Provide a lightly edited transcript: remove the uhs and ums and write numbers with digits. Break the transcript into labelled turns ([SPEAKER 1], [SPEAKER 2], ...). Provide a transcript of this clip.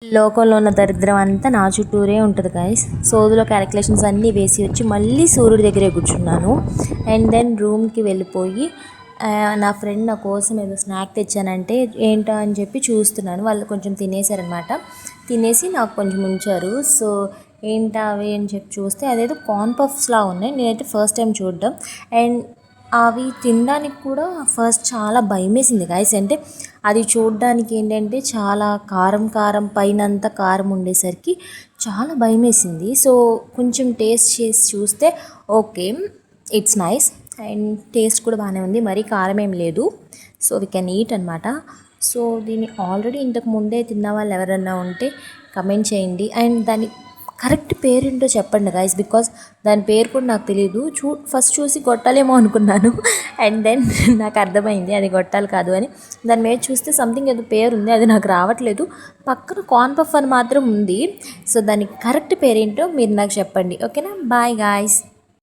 [SPEAKER 1] లోకంలో ఉన్న దరిద్రం అంతా నా చుట్టూరే ఉంటుంది గైస్. సోదులో క్యాలిక్యులేషన్స్ అన్నీ వేసి వచ్చి మళ్ళీ సూర్యుడి దగ్గరే కూర్చున్నాను. అండ్ దెన్ రూమ్కి వెళ్ళిపోయి నా ఫ్రెండ్ నా కోసం ఏదో స్నాక్ తెచ్చానంటే ఏంటో అని చెప్పి చూస్తున్నాను. వాళ్ళు కొంచెం తినేసారనమాట. తినేసి నాకు కొంచెం ఉంచారు. సో ఏంటా అవి అని చెప్పి చూస్తే అదేదో కార్న్ పఫ్స్లా ఉన్నాయి. నేనైతే ఫస్ట్ టైం చూడడం. అండ్ అవి తినడానికి కూడా ఫస్ట్ చాలా భయమేసింది గాయస్. అంటే అది చూడడానికి ఏంటంటే చాలా కారం కారం పైనంతా కారం ఉండేసరికి చాలా భయమేసింది. సో కొంచెం టేస్ట్ చేసి చూస్తే okay, it's nice and taste కూడా బాగానే ఉంది, మరీ కారం ఏం లేదు. సో వీ కెన్ ఈట్ అనమాట. సో దీన్ని ఆల్రెడీ ఇంతకు ముందే తిన్న వాళ్ళు ఎవరన్నా ఉంటే కమెంట్ చేయండి. అండ్ దాని కరెక్ట్ పేరేంటో చెప్పండి గైస్, బికాస్ దాని పేరు కూడా నాకు తెలియదు. ఫస్ట్ చూసి గొట్టాలేమో అనుకున్నాను. అండ్ దెన్ నాకు అర్థమైంది అది గొట్టాలు కాదు అని. దాని మీద చూస్తే సంథింగ్ ఏదో పేరు ఉంది, అది నాకు రావట్లేదు. పక్కన కార్న్ పఫ్ అని మాత్రం ఉంది. సో దానికి కరెక్ట్ పేరేంటో మీరు నాకు చెప్పండి. ఓకేనా? Bye guys.